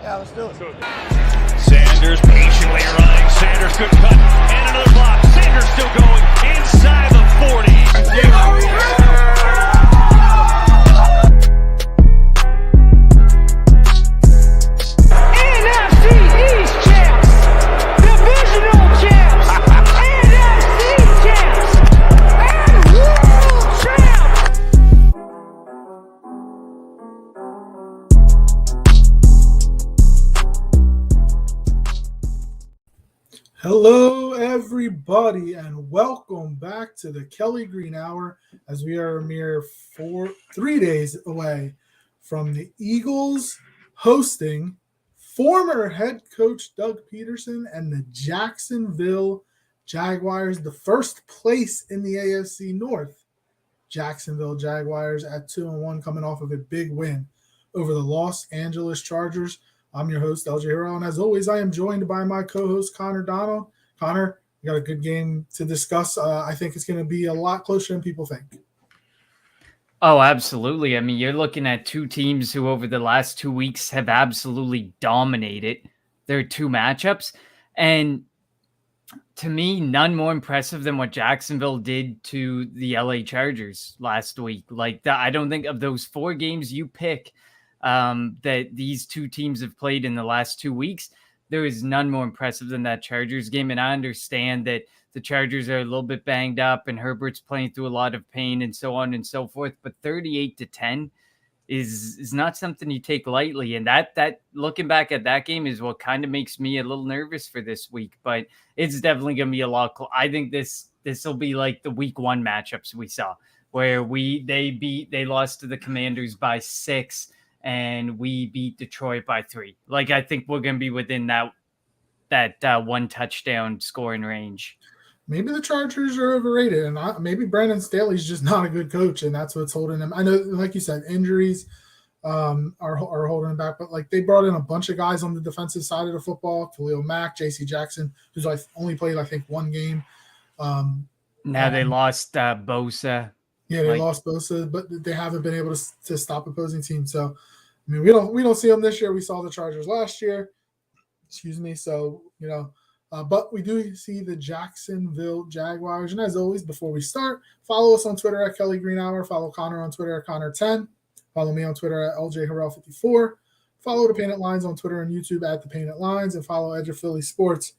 Yeah, let's do it. Sanders patiently running. Sanders, good cut. And another block. Sanders still going inside the 40. NFC East champs. Divisional champs. NFC champs. And world champs. Hello, everybody, and welcome back to the Kelly Green Hour as we are a mere 3 days away from the Eagles hosting former head coach Doug Pederson and the Jacksonville Jaguars, the first place in the AFC North. Jacksonville Jaguars at 2-1, coming off of a big win over the Los Angeles Chargers. I'm your host, LJ Hero, and as always, I am joined by my co-host, Connor Donald. Connor, we got a good game to discuss. I think it's going to be a lot closer than people think. Oh, absolutely. I mean, you're looking at two teams who over the last 2 weeks have absolutely dominated their two matchups. And to me, none more impressive than what Jacksonville did to the LA Chargers last week. Like, I don't think of those four games you pick that these two teams have played in the last 2 weeks, there is none more impressive than that Chargers game. And I understand that the Chargers are a little bit banged up and Herbert's playing through a lot of pain and so on and so forth. But 38-10 is not something you take lightly. And that looking back at that game is what kind of makes me a little nervous for this week. But it's definitely going to be a lot. I think this will be like the week one matchups we saw where they lost to the Commanders by 6. And we beat Detroit by 3. Like, I think we're going to be within that one touchdown scoring range. Maybe the Chargers are overrated, and maybe Brandon Staley's just not a good coach, and that's what's holding him. I know, like you said, injuries are holding him back, but like they brought in a bunch of guys on the defensive side of the football: Khalil Mack, J.C. Jackson, who's like only played I think one game. Now they lost Bosa. Yeah, they lost Bosa, but they haven't been able to stop opposing teams. So, I mean, we don't see them this year. We saw the Chargers last year. Excuse me. So, but we do see the Jacksonville Jaguars. And as always, before we start, follow us on Twitter at Kelly Green Hour. Follow Connor on Twitter at Connor10. Follow me on Twitter at LJHarrell54. Follow the Painted Lines on Twitter and YouTube at the Painted Lines, and follow Edge of Philly Sports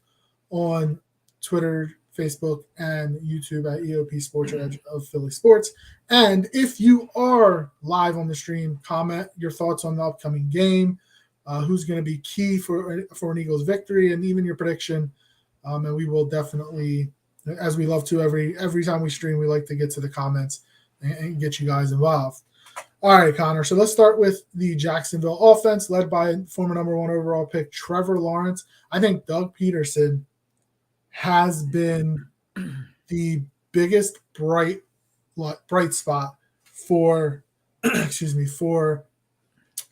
on Twitter, Facebook, and YouTube at EOP Sports or Edge of Philly Sports. And if you are live on the stream, comment your thoughts on the upcoming game, who's going to be key for an Eagles victory, and even your prediction. And we will definitely, as we love to every time we stream, we like to get to the comments and get you guys involved. All right, Connor. So let's start with the Jacksonville offense, led by former number 1 overall pick Trevor Lawrence. I think Doug Pederson has been the biggest bright spot for for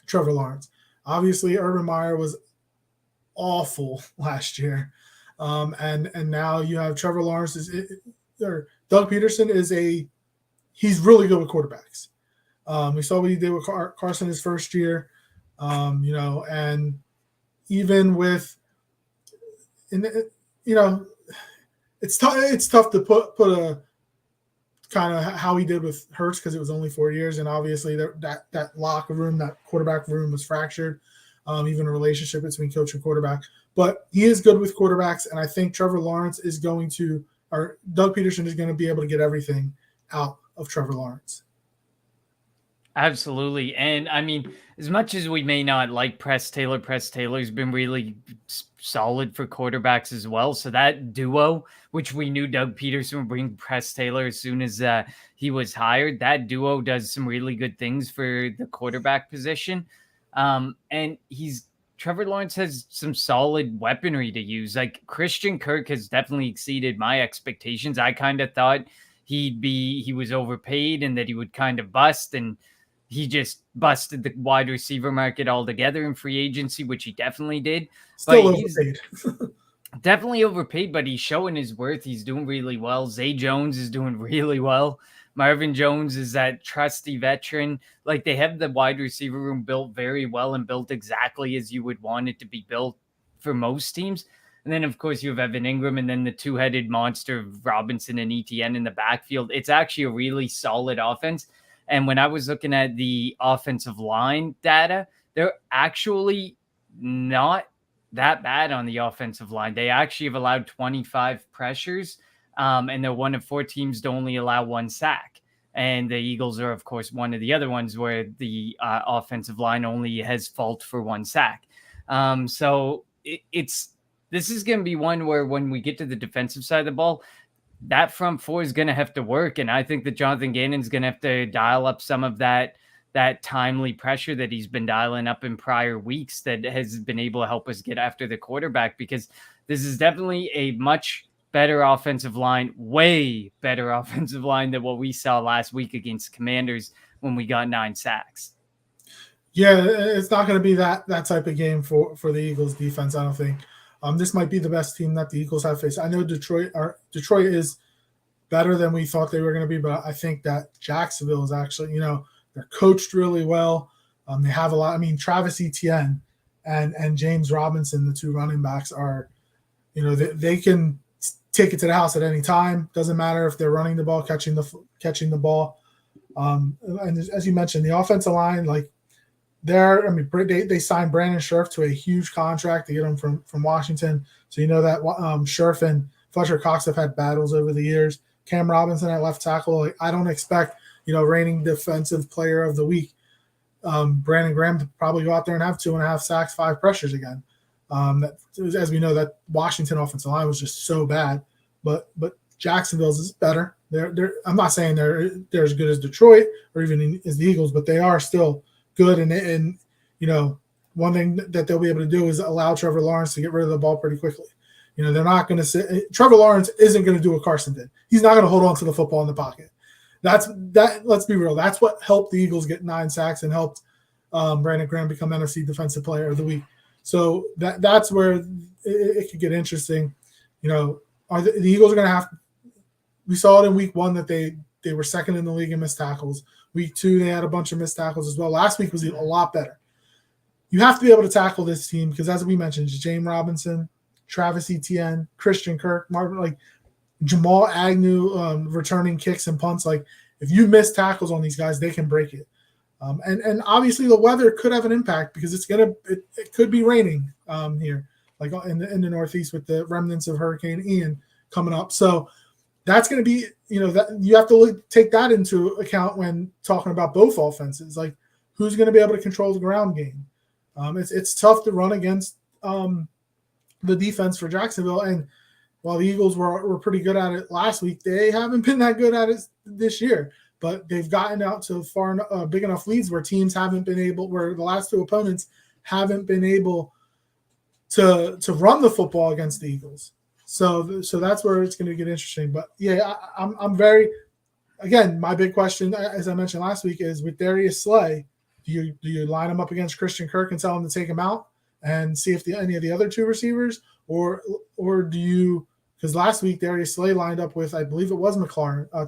Trevor Lawrence. Obviously, Urban Meyer was awful last year, and now you have Trevor Lawrence. Doug Pederson he's really good with quarterbacks. We saw what he did with Carson his first year, and even with it's tough to put a kind of how he did with Hurts because it was only 4 years, and obviously that locker room, that quarterback room was fractured, even a relationship between coach and quarterback. But he is good with quarterbacks, and I think Trevor Lawrence Doug Pederson is going to be able to get everything out of Trevor Lawrence. Absolutely. And I mean, as much as we may not like Press Taylor's been really solid for quarterbacks as well. So that duo, which we knew Doug Pederson would bring Press Taylor as soon as he was hired, that duo does some really good things for the quarterback position. And Trevor Lawrence has some solid weaponry to use. Like Christian Kirk has definitely exceeded my expectations. I kind of thought he was overpaid and that he would kind of bust, and he just busted the wide receiver market altogether in free agency, which he definitely did. Still overpaid. Definitely overpaid, but he's showing his worth. He's doing really well. Zay Jones is doing really well. Marvin Jones is that trusty veteran. Like, they have the wide receiver room built very well and built exactly as you would want it to be built for most teams. And then, of course, you have Evan Ingram and then the two-headed monster of Robinson and ETN in the backfield. It's actually a really solid offense. And when I was looking at the offensive line data, they're actually not that bad on the offensive line. They actually have allowed 25 pressures, and they're one of 4 teams to only allow 1 sack. And the Eagles are, of course, one of the other ones where the offensive line only has fault for 1 sack. So this is going to be one where when we get to the defensive side of the ball, that front 4 is going to have to work. And I think that Jonathan Gannon's going to have to dial up some of that timely pressure that he's been dialing up in prior weeks that has been able to help us get after the quarterback, because this is definitely a much better offensive line, way better offensive line than what we saw last week against Commanders when we got 9 sacks. Yeah, it's not going to be that type of game for the Eagles defense, I don't think. This might be the best team that the Eagles have faced. I know Detroit is better than we thought they were going to be, but I think that Jacksonville is actually, they're coached really well. They have a lot. I mean, Travis Etienne and James Robinson, the 2 running backs, are, they can take it to the house at any time. Doesn't matter if they're running the ball, catching the ball. And as you mentioned, the offensive line, like, they signed Brandon Scherf to a huge contract to get him from Washington. So that Scherf and Fletcher Cox have had battles over the years. Cam Robinson at left tackle. Like, I don't expect, reigning defensive player of the week, Brandon Graham, to probably go out there and have 2.5 sacks, 5 pressures again. As we know, that Washington offensive line was just so bad. But Jacksonville's is better. I'm not saying they're as good as Detroit or even as the Eagles, but they are still good, and one thing that they'll be able to do is allow Trevor Lawrence to get rid of the ball pretty quickly. They're not going to sit. Trevor Lawrence isn't going to do what Carson did. He's not going to hold on to the football in the pocket. Let's be real. That's what helped the Eagles get 9 sacks and helped Brandon Graham become NFC Defensive Player of the Week. So that's where it could get interesting. Are the Eagles are going to have? We saw it in week 1 that they were second in the league in missed tackles. Week 2, they had a bunch of missed tackles as well. Last week was a lot better. You have to be able to tackle this team because, as we mentioned, James Robinson, Travis Etienne, Christian Kirk, Marvin, like Jamal Agnew, returning kicks and punts. Like, if you miss tackles on these guys, they can break it. And obviously the weather could have an impact because it could be raining here, like in the Northeast with the remnants of Hurricane Ian coming up. So that's going to be, that you have to take that into account when talking about both offenses. Like, who's going to be able to control the ground game? It's tough to run against the defense for Jacksonville. And while the Eagles were pretty good at it last week, they haven't been that good at it this year. But they've gotten out to big enough leads where teams haven't been able, where the last 2 opponents haven't been able to run the football against the Eagles. So that's where it's going to get interesting. But yeah, I'm very, again, my big question, as I mentioned last week, is with Darius Slay, do you line him up against Christian Kirk and tell him to take him out and see if any of the other 2 receivers, or do you, because last week Darius Slay lined up with, I believe it was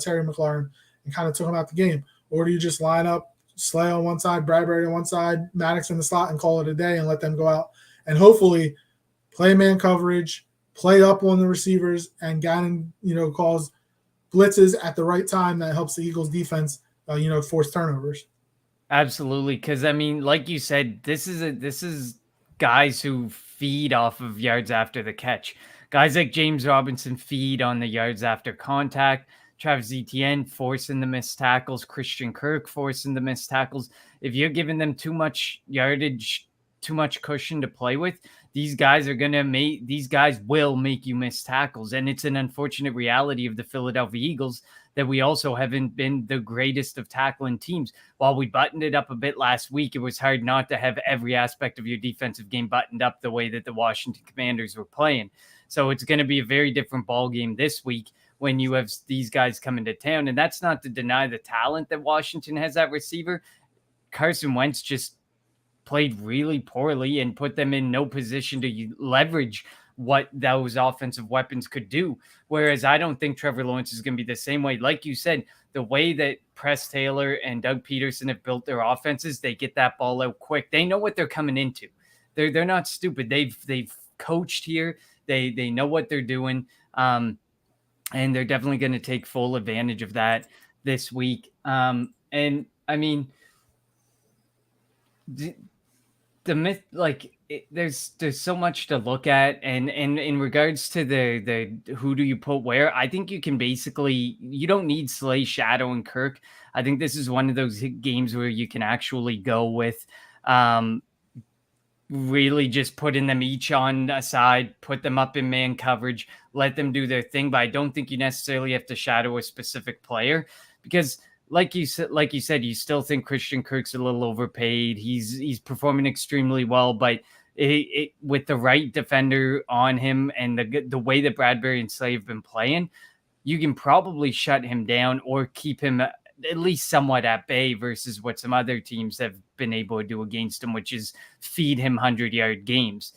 Terry McLaurin, and kind of took him out the game, or do you just line up Slay on one side, Bradbury on one side, Maddox in the slot, and call it a day and let them go out and hopefully play man coverage, play up on the receivers, and Gannon, calls blitzes at the right time that helps the Eagles defense, force turnovers. Absolutely. Because, I mean, like you said, this is guys who feed off of yards after the catch. Guys like James Robinson feed on the yards after contact. Travis Etienne forcing the missed tackles. Christian Kirk forcing the missed tackles. If you're giving them too much yardage, too much cushion to play with, these guys will make you miss tackles. And it's an unfortunate reality of the Philadelphia Eagles that we also haven't been the greatest of tackling teams. While we buttoned it up a bit last week, it was hard not to have every aspect of your defensive game buttoned up the way that the Washington Commanders were playing. So it's going to be a very different ball game this week when you have these guys coming to town. And that's not to deny the talent that Washington has at receiver. Carson Wentz just played really poorly and put them in no position to leverage what those offensive weapons could do. Whereas I don't think Trevor Lawrence is going to be the same way. Like you said, the way that Press Taylor and Doug Pederson have built their offenses, they get that ball out quick. They know what they're coming into. They're not stupid. They've coached here. They know what they're doing. And they're definitely going to take full advantage of that this week. And I mean, the myth, like there's so much to look at, and in regards to the who do you put where, I think you can basically, you don't need Slay, Shadow, and Kirk. I think this is one of those games where you can actually go with really just putting them each on a side, put them up in man coverage, let them do their thing. But I don't think you necessarily have to shadow a specific player, because like you said, you still think Christian Kirk's a little overpaid. He's performing extremely well, but with the right defender on him and the way that Bradbury and Slay have been playing, you can probably shut him down or keep him at least somewhat at bay versus what some other teams have been able to do against him, which is feed him 100-yard games.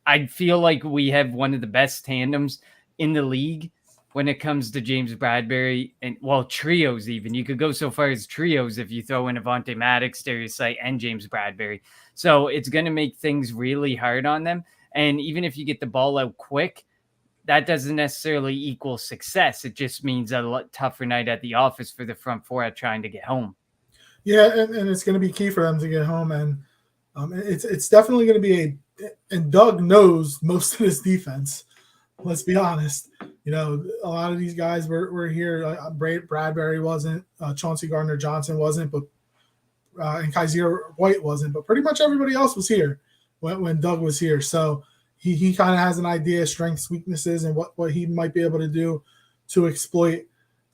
I feel like we have one of the best tandems in the league when it comes to James Bradbury, and well, trios even. You could go so far as trios if you throw in Avonte Maddox, Darius Slay, and James Bradbury. So it's going to make things really hard on them. And even if you get the ball out quick, that doesn't necessarily equal success. It just means a lot tougher night at the office for the front four at trying to get home. Yeah, and it's going to be key for them to get home. And it's definitely going to be and Doug knows most of this defense. Let's be honest. You know, a lot of these guys were here. Bradbury wasn't. Chauncey Gardner-Johnson wasn't. But and Kaiser White wasn't. But pretty much everybody else was here when Doug was here. So he kind of has an idea of strengths, weaknesses, and what he might be able to do to exploit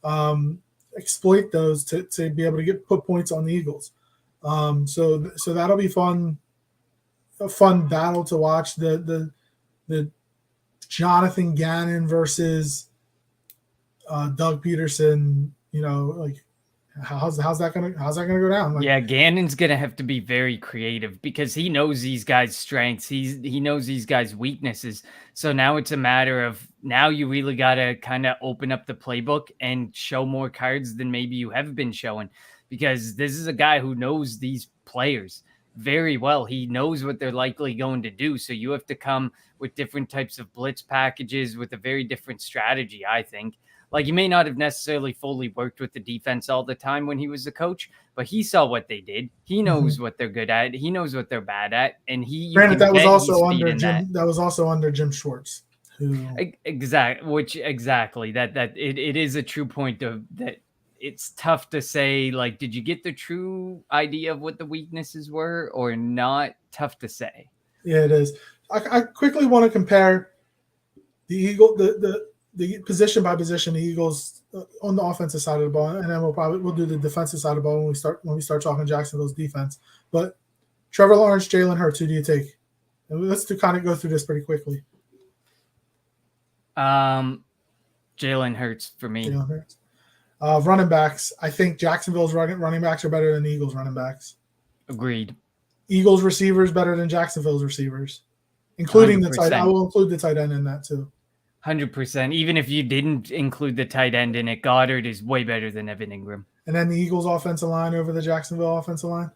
those to be able to put points on the Eagles. So that'll be fun. A fun battle to watch. The Jonathan Gannon versus Doug Pederson, you know, like how's that gonna go down? Like, yeah, Gannon's gonna have to be very creative because he knows these guys' strengths. He knows these guys' weaknesses. So now it's a matter of, now you really gotta kind of open up the playbook and show more cards than maybe you have been showing, because this is a guy who knows these players very well. He knows what they're likely going to do. So you have to come with different types of blitz packages with a very different strategy, I think. Like, he may not have necessarily fully worked with the defense all the time when he was a coach, but he saw what they did. He knows what they're good at. He knows what they're bad at. And granted, that was also under Jim. That was also under Jim Schwartz. Exactly. That it is a true point of that. It's tough to say, like, did you get the true idea of what the weaknesses were or not? Tough to say. Yeah, it is. I quickly want to compare the position by position, the Eagles on the offensive side of the ball, and then we'll do the defensive side of the ball when we start talking Jacksonville's defense. But Trevor Lawrence, Jalen Hurts, who do you take? And let's kind of go through this pretty quickly. Jalen Hurts for me. Jalen Hurts. Running backs, I think Jacksonville's running backs are better than the Eagles' running backs. Agreed. Eagles receivers better than Jacksonville's receivers, including 100%. The tight end. I will include the tight end in that too. 100%. Even if you didn't include the tight end in it, Goddard is way better than Evan Ingram. And then the Eagles' offensive line over the Jacksonville offensive line?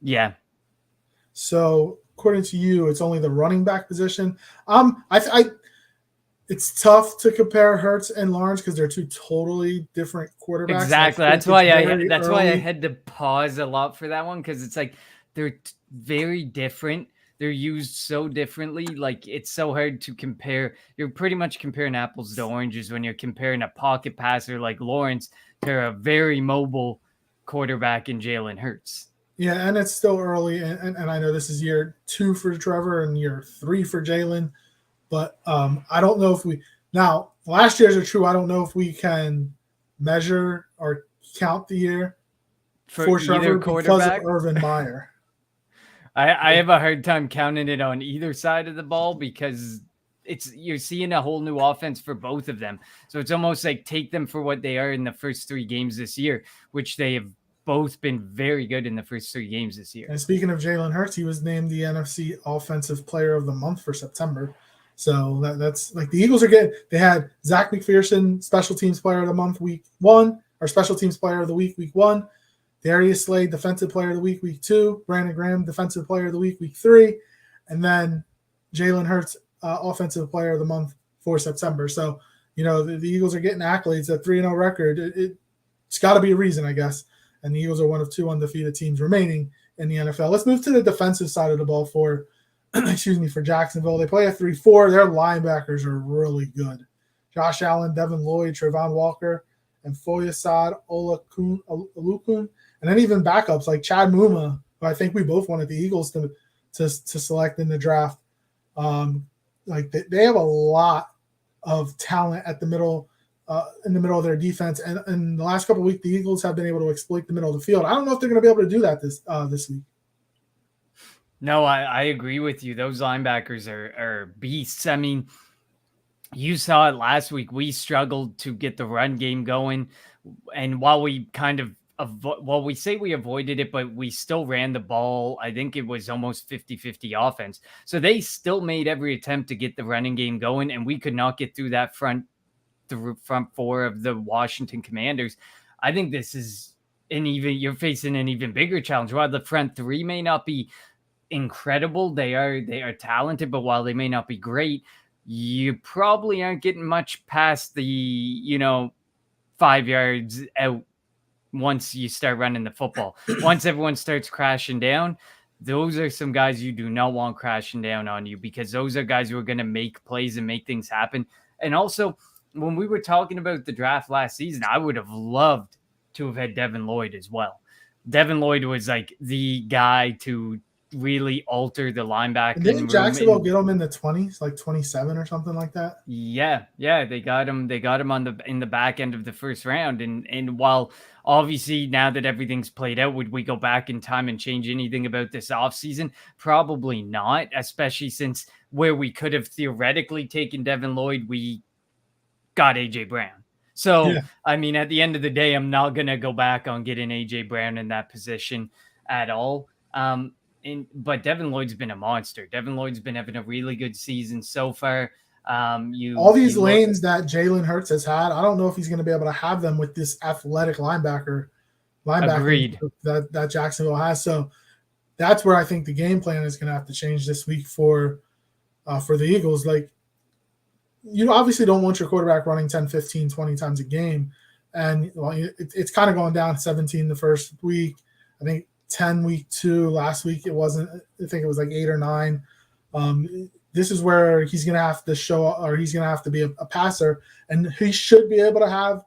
Yeah. So, according to you, it's only the running back position. It's tough to compare Hurts and Lawrence because they're two totally different quarterbacks. Exactly. That's why I had to pause a lot for that one, because it's like they're very different. They're used so differently. Like, it's so hard to compare. You're pretty much comparing apples to oranges when you're comparing a pocket passer like Lawrence to a very mobile quarterback in Jalen Hurts. Yeah, and it's still early, and I know this is year 2 for Trevor and year 3 for Jalen. But I don't know if last year's are true. I don't know if we can measure or count the year for Trevor because of Urban Meyer. I have a hard time counting it on either side of the ball, because you're seeing a whole new offense for both of them. So it's almost like take them for what they are in the first 3 games this year, which they have both been very good in the first 3 games this year. And speaking of Jalen Hurts, he was named the NFC Offensive Player of the Month for September. So that's like the Eagles they had Zach McPherson, special teams player of the month week 1, or special teams player of the week 1. Darius Slade, defensive player of the week 2. Brandon Graham, defensive player of the week 3. And then Jalen Hurts, offensive player of the month for September. So, the Eagles are getting accolades. That 3-0 record, it's got to be a reason, I guess. And the Eagles are one of 2 undefeated teams remaining in the NFL. Let's move to the defensive side of the ball for Jacksonville. They play a 3-4. Their linebackers are really good. Josh Allen, Devin Lloyd, Trevon Walker, and Foyesade Olukun. And then even backups like Chad Muma, who I think we both wanted the Eagles to select in the draft. They have a lot of talent at the middle, in the middle of their defense. And in the last couple of weeks, the Eagles have been able to exploit the middle of the field. I don't know if they're going to be able to do that this week. No, I agree with you. Those linebackers are beasts. I mean, you saw it last week. We struggled to get the run game going. And while we kind of, we say we avoided it, but we still ran the ball. I think it was almost 50-50 offense. So they still made every attempt to get the running game going, and we could not get through that front 4 of the Washington Commanders. I think this is you're facing an even bigger challenge. While the front 3 may not be incredible, they are talented, but while they may not be great, you probably aren't getting much past the 5 yards out once you start running the football. Once everyone starts crashing down, those are some guys you do not want crashing down on you, because those are guys who are going to make plays and make things happen. And also, when we were talking about the draft last season, I would have loved to have had Devin Lloyd as well. Devin Lloyd was like the guy to really alter the linebacking. Didn't Jacksonville get him in the 20s, like 27 or something like that? Yeah, they got him. They got him in the back end of the first round. And while obviously now that everything's played out, would we go back in time and change anything about this offseason? Probably not, especially since where we could have theoretically taken Devin Lloyd, we got AJ Brown. So, yeah. I mean, at the end of the day, I'm not going to go back on getting AJ Brown in that position at all. But Devin Lloyd's been a monster. Devin Lloyd's been having a really good season so far. All these lanes that Jalen Hurts has had, I don't know if he's going to be able to have them with this athletic linebacker Agreed. that Jacksonville has. So that's where I think the game plan is going to have to change this week for the Eagles. Like, you obviously don't want your quarterback running 10, 15, 20 times a game. And it's kind of going down 17 the first week. I think 10 week 2 last week. It wasn't, I think it was like 8 or 9. This is where he's going to have to show, or he's going to have to be a passer, and he should be able to have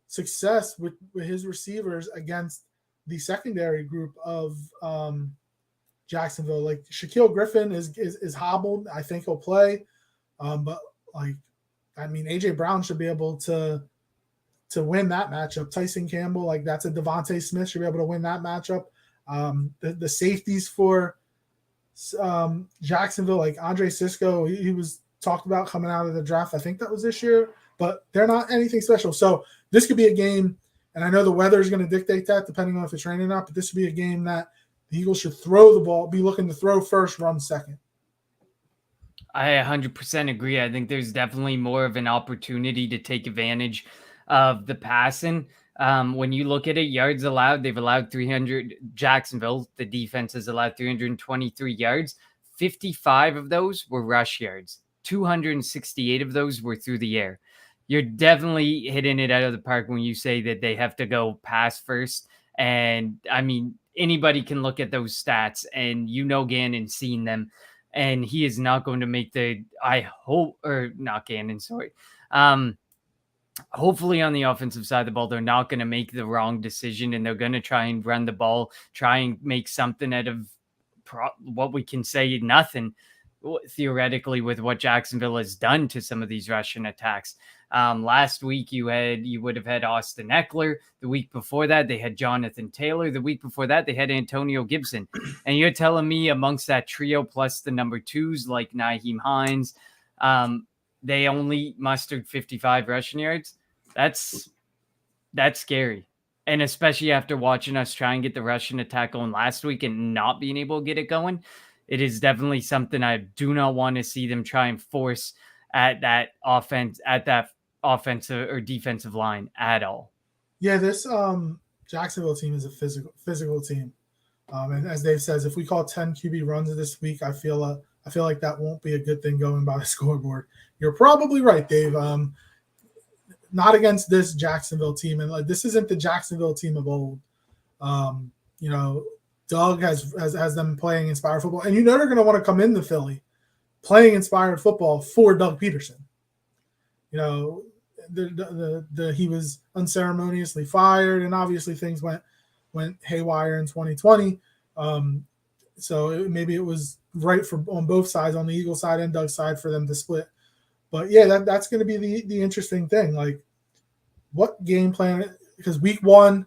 success with his receivers against the secondary group of Jacksonville. Like Shaquille Griffin is hobbled. I think he'll play. But AJ Brown should be able to win that matchup. Tyson Campbell, that's a Devontae Smith, should be able to win that matchup. The safeties for Jacksonville, like Andre Cisco, he was talked about coming out of the draft. I think that was this year, but they're not anything special. So this could be a game, and I know the weather is going to dictate that depending on if it's raining or not, but this would be a game that the Eagles should throw the ball, be looking to throw first, run second. I 100% agree. I think there's definitely more of an opportunity to take advantage of the passing. When you look at it, yards allowed, they've allowed 300. Jacksonville, the defense has allowed 323 yards. 55 of those were rush yards. 268 of those were through the air. You're definitely hitting it out of the park when you say that they have to go pass first. And I mean, anybody can look at those stats, and Gannon's seen them, and he is not going to make hopefully on the offensive side of the ball, they're not going to make the wrong decision, and they're going to try and run the ball, try and make something out of what we can say nothing, theoretically, with what Jacksonville has done to some of these Russian attacks. Last week you would have had Austin Eckler. The week before that, they had Jonathan Taylor. The week before that, they had Antonio Gibson. And you're telling me amongst that trio plus the number 2s like Nyheim Hines, they only mustered 55 rushing yards. That's scary. And especially after watching us try and get the Russian attack going last week and not being able to get it going, it is definitely something I do not want to see them try and force at that offensive or defensive line at all. Yeah, this Jacksonville team is a physical team. And as Dave says, if we call 10 QB runs this week, I feel like that won't be a good thing going by the scoreboard. You're probably right, Dave. Not against this Jacksonville team, and like this isn't the Jacksonville team of old. Doug has them playing inspired football, and they're going to want to come into Philly playing inspired football for Doug Pederson. He was unceremoniously fired, and obviously things went haywire in 2020. So maybe it was right on both sides, on the Eagles side and Doug's side, for them to split. But yeah, that's going to be the interesting thing. Like, what game plan? Because week 1,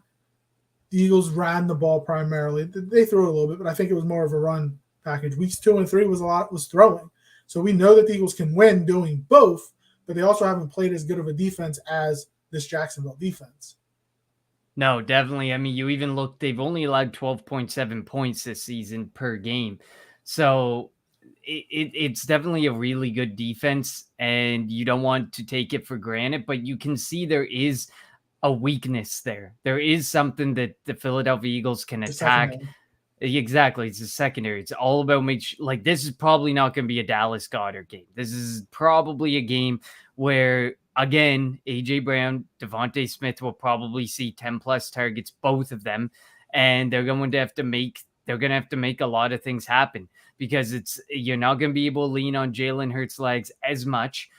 the Eagles ran the ball primarily. They threw it a little bit, but I think it was more of a run package. Weeks 2 and 3 was throwing. So we know that the Eagles can win doing both, but they also haven't played as good of a defense as this Jacksonville defense. No, definitely. I mean, you even look, they've only allowed 12.7 points this season per game. So it's definitely a really good defense, and you don't want to take it for granted, but you can see there is a weakness there. There is something that the Philadelphia Eagles can attack. Exactly. It's a secondary. It's all about this is probably not going to be a Dallas Goedert game. This is probably a game where, again, A.J. Brown, Devontae Smith will probably see 10-plus targets, both of them, and they're going to have to make a lot of things happen, because you're not going to be able to lean on Jalen Hurts' legs as much.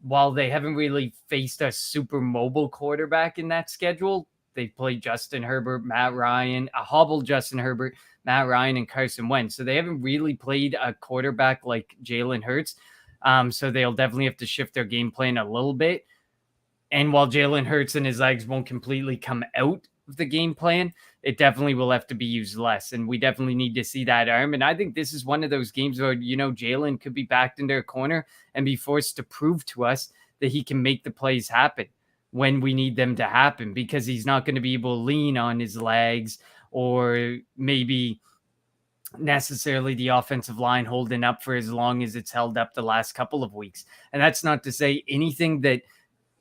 While they haven't really faced a super mobile quarterback in that schedule, they played Justin Herbert, Matt Ryan, a hobbled Justin Herbert, Matt Ryan, and Carson Wentz. So they haven't really played a quarterback like Jalen Hurts. So they'll definitely have to shift their game plan a little bit. And while Jalen Hurts and his legs won't completely come out of the game plan, it definitely will have to be used less. And we definitely need to see that arm. And I think this is one of those games where, Jalen could be backed into a corner and be forced to prove to us that he can make the plays happen when we need them to happen, because he's not going to be able to lean on his legs or maybe necessarily the offensive line holding up for as long as it's held up the last couple of weeks. And that's not to say anything that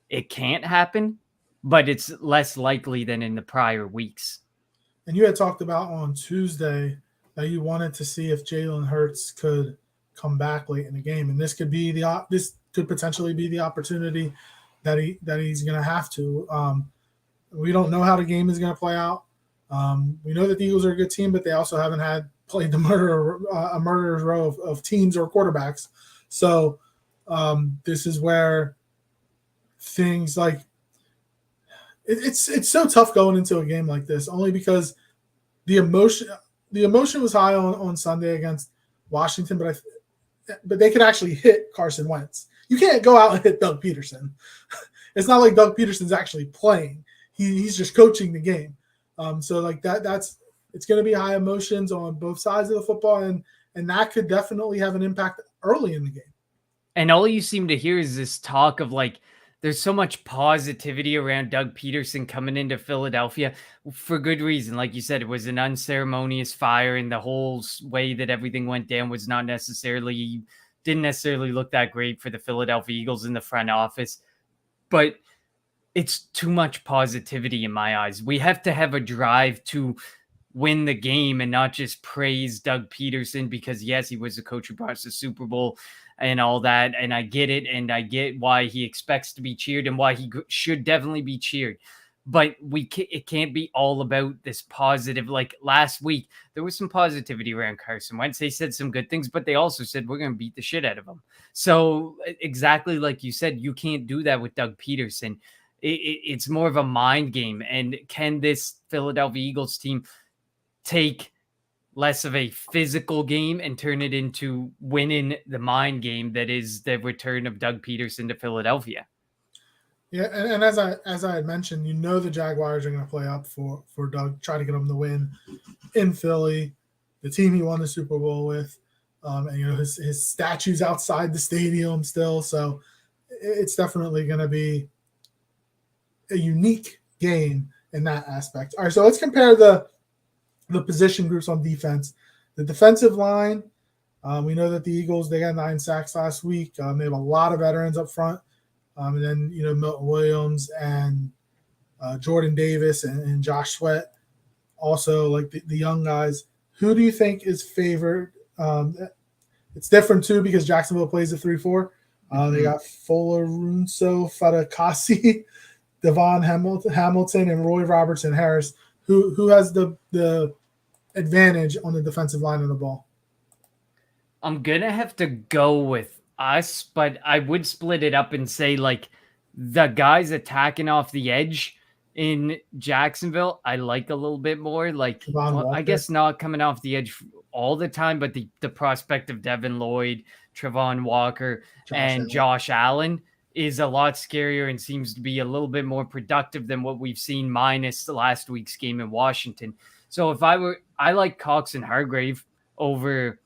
it can't happen, but it's less likely than in the prior weeks. And you had talked about on Tuesday that you wanted to see if Jalen Hurts could come back late in the game, and this could potentially be the opportunity that he's going to have to. We don't know how the game is going to play out. We know that the Eagles are a good team, but they also haven't played a murderer's row of teams or quarterbacks. So this is where things like it's so tough going into a game like this, only because the emotion was high on Sunday against Washington, but they could actually hit Carson Wentz. You can't go out and hit Doug Pederson. It's not like Doug Pederson's actually playing. He's just coaching the game. So like it's going to be high emotions on both sides of the football, and that could definitely have an impact early in the game. And all you seem to hear is this talk of there's so much positivity around Doug Pederson coming into Philadelphia for good reason. Like you said, it was an unceremonious fire, and the whole way that everything went down was didn't necessarily look that great for the Philadelphia Eagles in the front office. But it's too much positivity in my eyes. We have to have a drive to win the game and not just praise Doug Pederson because, yes, he was the coach who brought us the Super Bowl and all that. And I get it. And I get why he expects to be cheered and why he should definitely be cheered. But it can't be all about this positive. Like last week, there was some positivity around Carson Wentz. They said some good things, but they also said, we're going to beat the shit out of him. So exactly like you said, you can't do that with Doug Pederson. It's more of a mind game. And can this Philadelphia Eagles team take less of a physical game and turn it into winning the mind game that is the return of Doug Pederson to Philadelphia? Yeah, and as I had mentioned, the Jaguars are going to play up for Doug, try to get him to win in Philly, the team he won the Super Bowl with, and his statue's outside the stadium still. So it's definitely going to be a unique game in that aspect. All right, so let's compare the position groups on defense. The defensive line We know that the Eagles, they got 9 sacks last week. They have a lot of veterans up front. And then, Milton Williams and Jordan Davis and Josh Sweat, also like the young guys. Who do you think is favored? It's different too because Jacksonville plays a 3-4. They got Folorunso Fatakasi, Devon Hamilton, and Roy Robertson Harris. Who has the advantage on the defensive line of the ball? I'm going to have to go with us, but I would split it up and say, like, the guys attacking off the edge in Jacksonville, I like a little bit more. Like, I guess not coming off the edge all the time, but the prospect of Devin Lloyd, Trevon Walker, Josh Allen is a lot scarier and seems to be a little bit more productive than what we've seen minus the last week's game in Washington. So I like Cox and Hargrave over,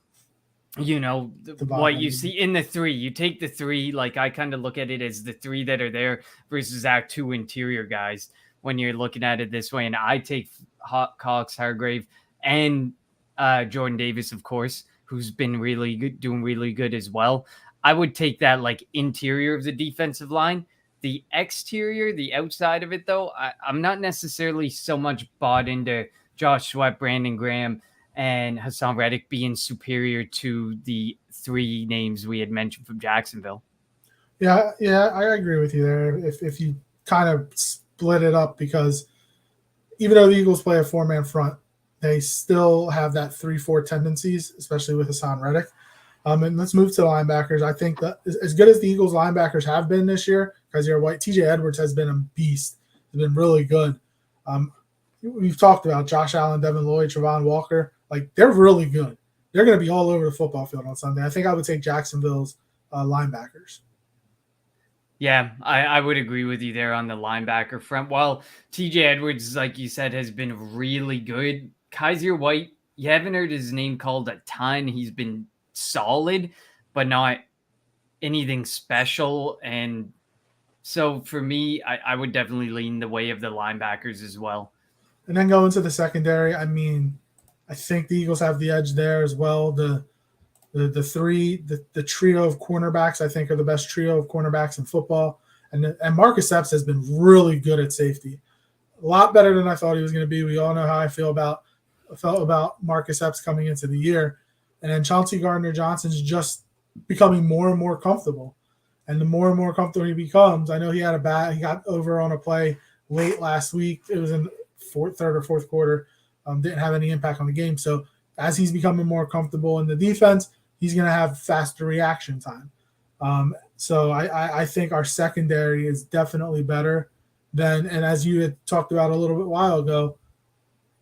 what you see in the 3. You take the 3, like I kind of look at it as the 3 that are there versus our 2 interior guys when you're looking at it this way. And I take Cox, Hargrave, and Jordan Davis, of course, who's been really good, doing really good as well. I would take that like interior of the defensive line. The exterior, the outside of it, though, I'm not necessarily so much bought into Josh Sweat, Brandon Graham, and Hassan Reddick being superior to the 3 names we had mentioned from Jacksonville. Yeah, I agree with you there. If you kind of split it up, because even though the Eagles play a 4-man front, they still have that 3-4 tendencies, especially with Hassan Reddick. And let's move to the linebackers. I think that as good as the Eagles linebackers have been this year, because you're white, TJ Edwards has been a beast. He's been really good. We've talked about Josh Allen, Devin Lloyd, Trevon Walker. Like, they're really good. They're going to be all over the football field on Sunday. I think I would take Jacksonville's linebackers. Yeah, I would agree with you there on the linebacker front. While TJ Edwards, like you said, has been really good, Kaiser White, you haven't heard his name called a ton. He's been solid, but not anything special. And so for me, I would definitely lean the way of the linebackers as well. And then go into the secondary. I mean, I think the Eagles have the edge there as well. The trio of cornerbacks, I think, are the best trio of cornerbacks in football. And Marcus Epps has been really good at safety. A lot better than I thought he was going to be. We all know how I felt about Marcus Epps coming into the year. And then Chauncey Gardner-Johnson's just becoming more and more comfortable. And the more and more comfortable he becomes, I know he got over on a play late last week. It was in the third or fourth quarter. Didn't have any impact on the game. So as he's becoming more comfortable in the defense, he's going to have faster reaction time. So I think our secondary is definitely better than, and as you had talked about a little bit while ago,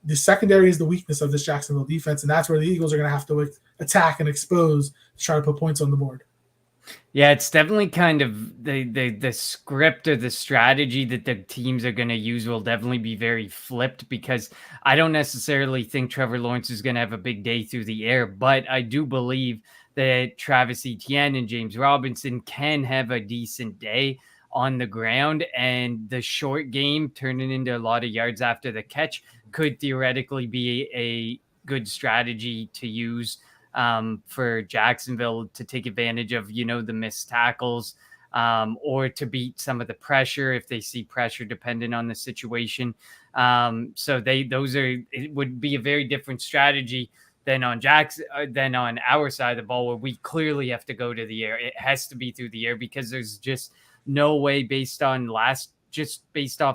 the secondary is the weakness of this Jacksonville defense, and that's where the Eagles are going to have to attack and expose to try to put points on the board. Yeah, it's definitely kind of the script or the strategy that the teams are going to use will definitely be very flipped, because I don't necessarily think Trevor Lawrence is going to have a big day through the air, but I do believe that Travis Etienne and James Robinson can have a decent day on the ground, and the short game turning into a lot of yards after the catch could theoretically be a good strategy to use for Jacksonville to take advantage of, the missed tackles, or to beat some of the pressure if they see pressure dependent on the situation. So it would be a very different strategy than on our side of the ball, where we clearly have to go to the air. It has to be through the air, because there's just no way based off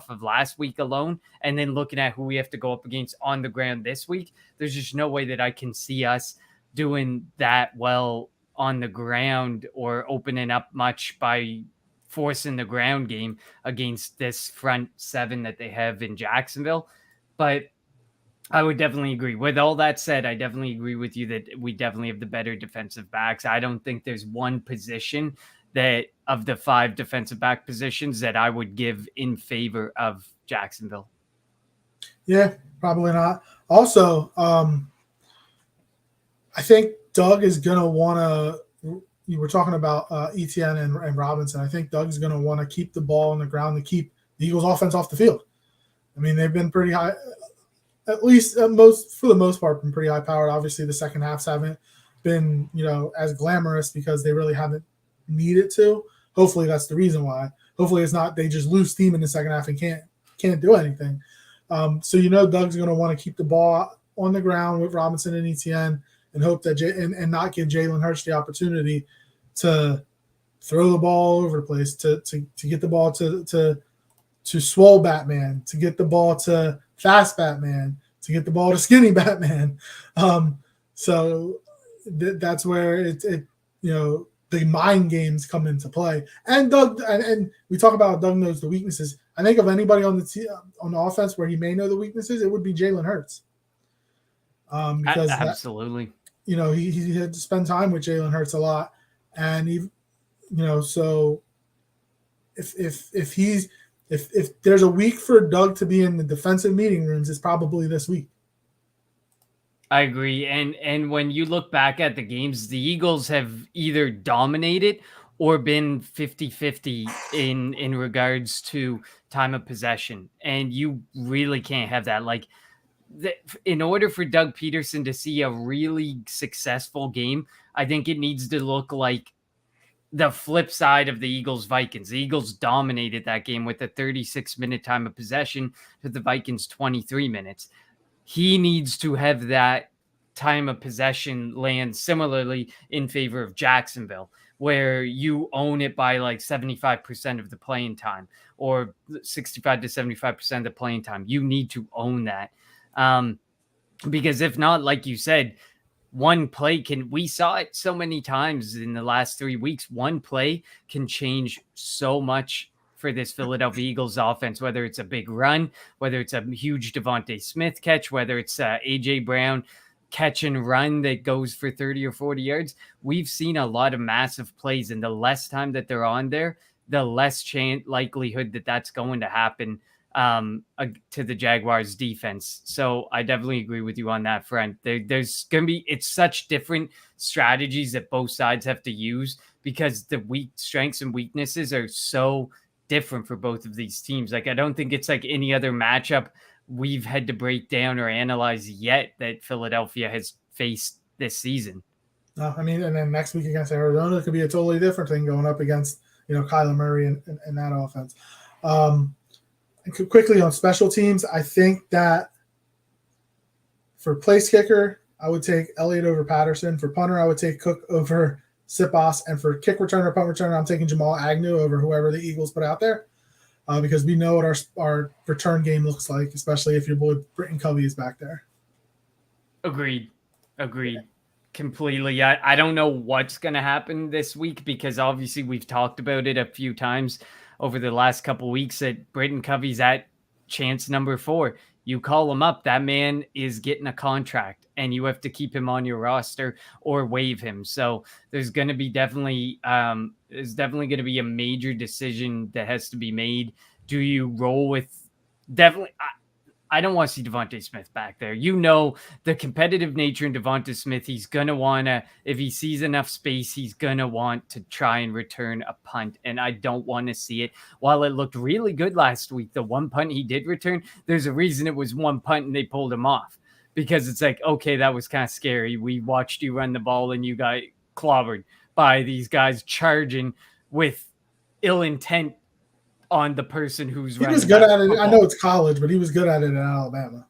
of last week alone, and then looking at who we have to go up against on the ground this week, there's just no way that I can see us doing that well on the ground or opening up much by forcing the ground game against this front 7 that they have in Jacksonville. But I would definitely agree. With all that said, I definitely agree with you that we definitely have the better defensive backs. I don't think there's one position that of the 5 defensive back positions that I would give in favor of Jacksonville. Yeah, probably not. Also, I think Doug is going to want to – you were talking about Etienne and Robinson. I think Doug's going to want to keep the ball on the ground to keep the Eagles offense off the field. I mean, they've been pretty high – at least for the most part, been pretty high-powered. Obviously, the second halves haven't been, as glamorous because they really haven't needed to. Hopefully that's the reason why. Hopefully it's not they just lose steam in the second half and can't do anything. So Doug's going to want to keep the ball on the ground with Robinson and Etienne and hope that and not give Jalen Hurts the opportunity to throw the ball all over the place, to get the ball to swole Batman, to get the ball to fast Batman, to get the ball to skinny Batman. So that's where the mind games come into play. And Doug, and we talk about Doug knows the weaknesses. I think of anybody on the offense where he may know the weaknesses, it would be Jalen Hurts. Because absolutely, he had to spend time with Jalen Hurts a lot, and so if there's a week for Doug to be in the defensive meeting rooms, it's probably this week. I agree. And when you look back at the games, the Eagles have either dominated or been 50-50 in regards to time of possession. And you really can't have that. Like, in order for Doug Pederson to see a really successful game, I think it needs to look like the flip side of the Eagles-Vikings. The Eagles dominated that game with a 36-minute time of possession to the Vikings 23 minutes. He needs to have that time of possession land similarly in favor of Jacksonville, where you own it by like 75% of the playing time or 65 to 75% of the playing time. You need to own that. Because if not, like you said, one play we saw it so many times in the last 3 weeks, one play can change so much for this Philadelphia Eagles offense, whether it's a big run, whether it's a huge Devontae Smith catch, whether it's A.J. Brown catch and run that goes for 30 or 40 yards. We've seen a lot of massive plays, and the less time that they're on there, the less likelihood that that's going to happen to the Jaguars defense. So I definitely agree with you on that front. There's going to be, it's such different strategies that both sides have to use because the strengths and weaknesses are so different for both of these teams. Like, I don't think it's like any other matchup we've had to break down or analyze yet that Philadelphia has faced this season. No, I mean, and then next week against Arizona could be a totally different thing going up against, Kyler Murray and that offense. And quickly on special teams, I think that for place kicker, I would take Elliott over Patterson. For punter, I would take Cook over Siposs, and for kick returner, punt returner, I'm taking Jamal Agnew over whoever the Eagles put out there because we know what our return game looks like, especially if your boy Britton Covey is back there. Agreed. Completely. I don't know what's going to happen this week because obviously we've talked about it a few times over the last couple of weeks that Britton Covey's at chance number 4. You call him up, that man is getting a contract and you have to keep him on your roster or waive him. So there's going to be definitely going to be a major decision that has to be made. Do you roll with definitely? I don't want to see Devontae Smith back there. The competitive nature in Devontae Smith, he's going to want to, if he sees enough space, he's going to want to try and return a punt. And I don't want to see it. While it looked really good last week, the one punt he did return, there's a reason it was one punt and they pulled him off. Because it's like, okay, that was kind of scary. We watched you run the ball and you got clobbered by these guys charging with ill intent on the person who's running. He was good at it. I know it's college, but he was good at it in Alabama.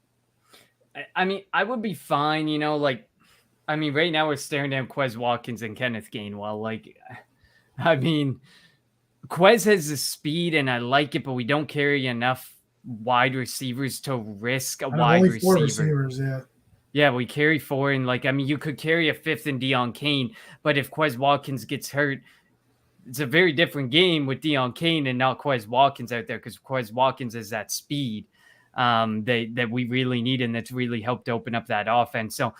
I mean, I would be fine, right now we're staring down Quez Watkins and Kenneth Gainwell. Quez has the speed and I like it, but we don't carry enough wide receivers to risk a wide only receiver. 4 receivers, yeah. Yeah, we carry 4 and you could carry a 5th in Deion Kane, but if Quez Watkins gets hurt, it's a very different game with Deion Kane and not Quez Watkins out there because Quez Watkins is that speed that we really need and that's really helped open up that offense. So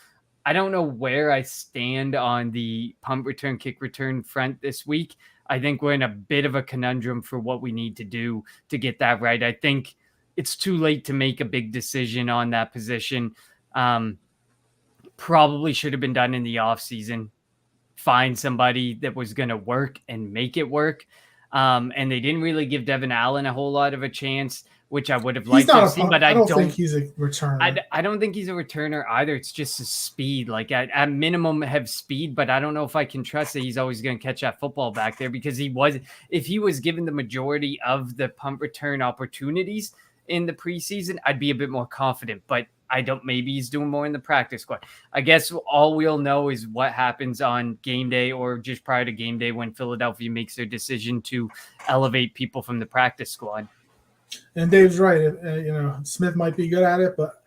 I don't know where I stand on the punt return, kick return front this week. I think we're in a bit of a conundrum for what we need to do to get that right. I think it's too late to make a big decision on that position. Probably should have been done in the offseason. Find somebody that was going to work and make it work. And they didn't really give Devin Allen a whole lot of a chance. which I would have He's liked to not have a seen, punt. but I don't think he's a returner. I don't think he's a returner either. It's just his speed. Like at minimum have speed, but I don't know if I can trust that he's always going to catch that football back there, because if he was given the majority of the punt return opportunities in the preseason, I'd be a bit more confident, but I don't, maybe he's doing more in the practice squad. I guess all we'll know is what happens on game day or just prior to game day when Philadelphia makes their decision to elevate people from the practice squad. And Dave's right. Smith might be good at it, but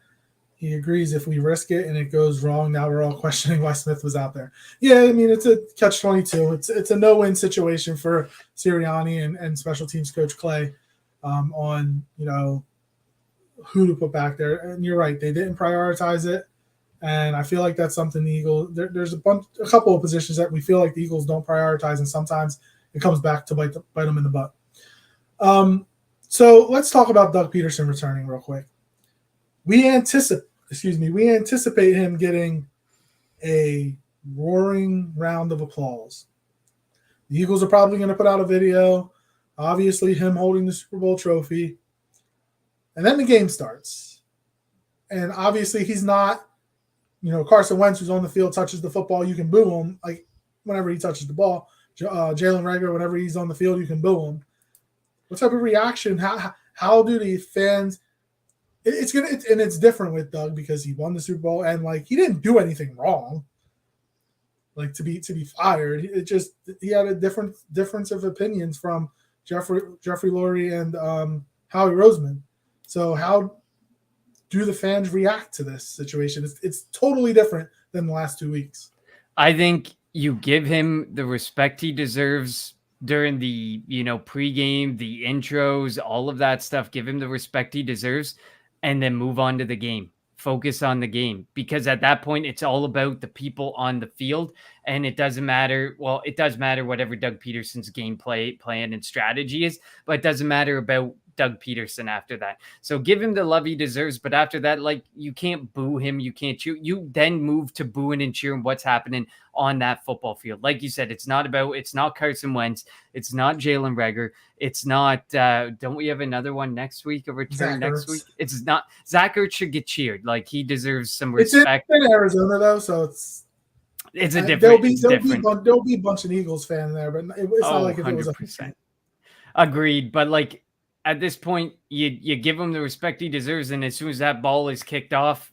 he agrees if we risk it and it goes wrong, now we're all questioning why Smith was out there. Yeah, I mean, it's a catch-22. It's a no-win situation for Sirianni and special teams coach Clay on, who to put back there. And you're right, they didn't prioritize it. And I feel like that's something the Eagles, there's a couple of positions that we feel like the Eagles don't prioritize, and sometimes it comes back to bite them in the butt. So let's talk about Doug Pederson returning real quick. We anticipate him getting a roaring round of applause. The Eagles are probably going to put out a video, obviously him holding the Super Bowl trophy. And then the game starts. And obviously he's not, Carson Wentz, who's on the field, touches the football, you can boo him. Like whenever he touches the ball. Jalen Reagor, whenever he's on the field, you can boo him. What type of reaction? How do the fans? It's different with Doug because he won the Super Bowl and he didn't do anything wrong. Like to be fired, he had a difference of opinions from Jeffrey Lurie and Howie Roseman. So how do the fans react to this situation? It's totally different than the last 2 weeks. I think you give him the respect he deserves during the, pregame, the intros, all of that stuff. Give him the respect he deserves and then move on to the game. Focus on the game, because at that point, it's all about the people on the field, and it doesn't matter. Well, it does matter whatever Doug Peterson's game plan and strategy is, but it doesn't matter about Doug Pederson after that. So give him the love he deserves, but after that, you can't boo him, you can't cheer. You then move to booing and cheering what's happening on that football field. Like you said, it's not Carson Wentz, it's not Jalen Reagor, it's not don't we have another one next week, a return next week? It's not Zach Ertz should get cheered. He deserves some respect. It's in Arizona though, so it's a different. There'll be a bunch of Eagles fans there, but it's not like if 100%. It was a agreed. But at this point, you give him the respect he deserves, and as soon as that ball is kicked off,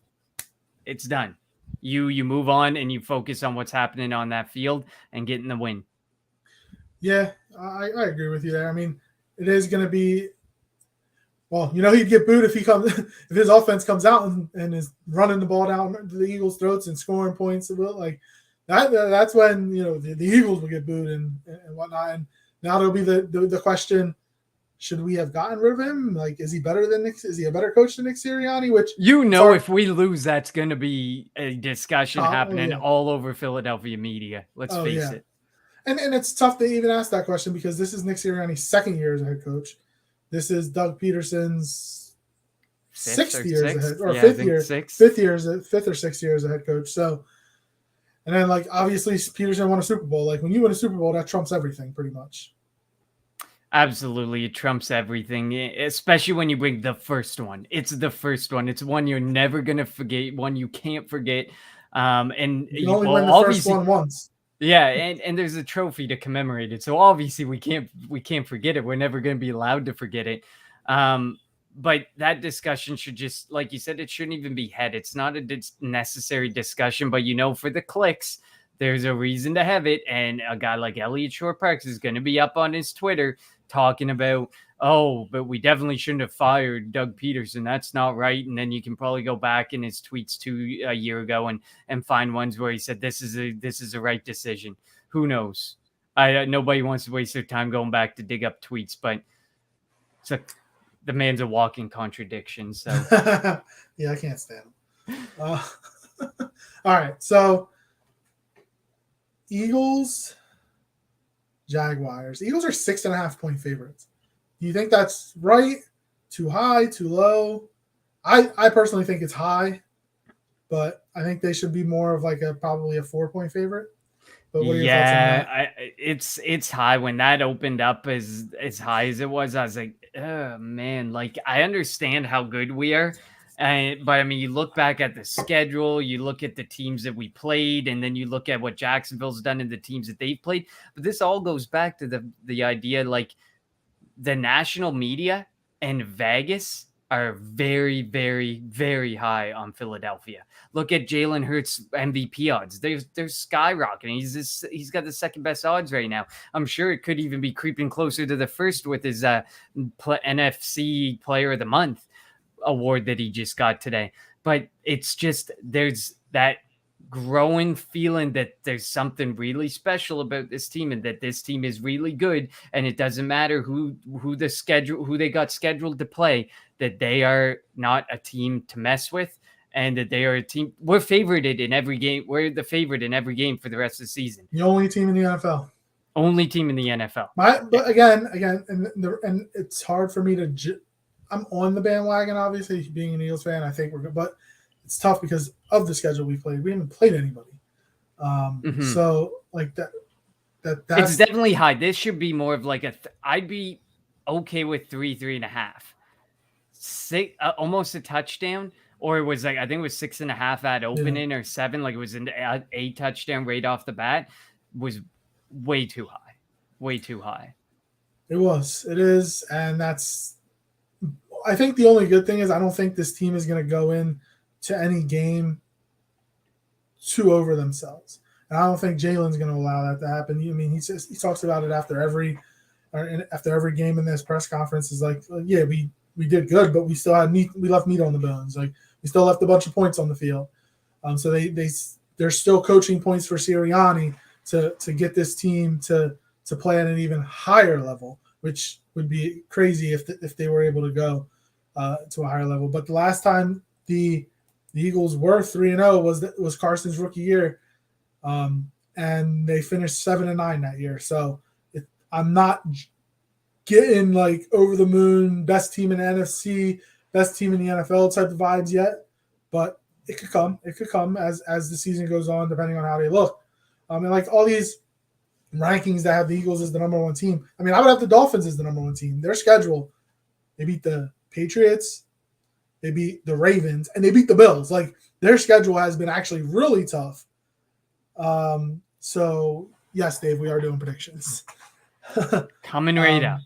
it's done. You move on and you focus on what's happening on that field and getting the win. Yeah, I agree with you there. I mean, it is going to be. Well, he'd get booed if if his offense comes out and is running the ball down the Eagles' throats and scoring points. That's when the Eagles will get booed and whatnot. And now there'll be the question: should we have gotten rid of him? Is he better than Nick? Is he a better coach than Nick Sirianni? Which if we lose, that's going to be a discussion happening all over Philadelphia media. Let's face it. And it's tough to even ask that question because this is Nick Sirianni's second year as a head coach. This is Doug Peterson's fifth or sixth year as a head coach. So, and then obviously Peterson won a Super Bowl. When you win a Super Bowl, that trumps everything pretty much. Absolutely. It trumps everything, especially when you bring the first one. It's the first one. It's one you're never going to forget, one you can't forget. And you only win the first one once. Yeah, and there's a trophy to commemorate it. So obviously we can't forget it. We're never going to be allowed to forget it. But that discussion should just, like you said, it shouldn't even be had. It's not a necessary discussion, but for the clicks, there's a reason to have it. And a guy like Elliot Shore-Parks is going to be up on his Twitter talking about, but we definitely shouldn't have fired Doug Pederson. That's not right. And then you can probably go back in his tweets a year ago and find ones where he said, this is a right decision. Who knows? Nobody wants to waste their time going back to dig up tweets, but the man's a walking contradiction. So yeah, I can't stand him. All right. So Eagles, Jaguars. Eagles are 6.5 point favorites. Do you think that's right? Too high? Too low? I personally think it's high, but I think they should be more of probably a 4 point favorite. But what are your thoughts on that? It's high. When that opened up as high as it was, I was like, oh man, like I understand how good we are. But I mean, you look back at the schedule, you look at the teams that we played, and then you look at what Jacksonville's done and the teams that they've played. But this all goes back to the idea, like the national media and Vegas are very, very, very high on Philadelphia. Look at Jalen Hurts MVP odds. They're skyrocketing. He's got the second best odds right now. I'm sure it could even be creeping closer to the first with his NFC Player of the Month award that he just got today. But it's just, there's that growing feeling that there's something really special about this team and that this team is really good, and it doesn't matter who they got scheduled to play, that they are not a team to mess with, and that they are a team. We're favorited in every game. We're the favorite in every game for the rest of the season. The only team in the NFL. Only team in the NFL. But again, and it's hard for me to. I'm on the bandwagon, obviously, being an Eagles fan. I think we're good, but it's tough because of the schedule we played. We haven't played anybody. So like that's it's definitely high. This should be more of like I'd be okay with 3.5, 6, almost a touchdown, or it was like, I think it was 6.5 at opening or 7. Like it was a touchdown right off the bat, was way too high, way too high. It is. And I think the only good thing is I don't think this team is going to go in to any game too over themselves. And I don't think Jalen's going to allow that to happen. I mean, he talks about it after every game in this press conference. Is like, yeah, we did good, but we still had meat. We left meat on the bones. Like we still left a bunch of points on the field. So they're still coaching points for Sirianni to get this team to play at an even higher level, which would be crazy if they were able to go to a higher level. But the last time the Eagles were 3-0 was Carson's rookie year, and they finished 7-9 that year. So I'm not getting like over the moon, best team in the NFC, best team in the NFL type of vibes yet, but it could come. It could come as the season goes on, depending on how they look. And like all these rankings that have the Eagles as the number one team. I mean, I would have the Dolphins as the number one team. Their schedule, they beat the Patriots, they beat the Ravens, and they beat the Bills. Like their schedule has been actually really tough. So yes, Dave, we are doing predictions. Coming right up.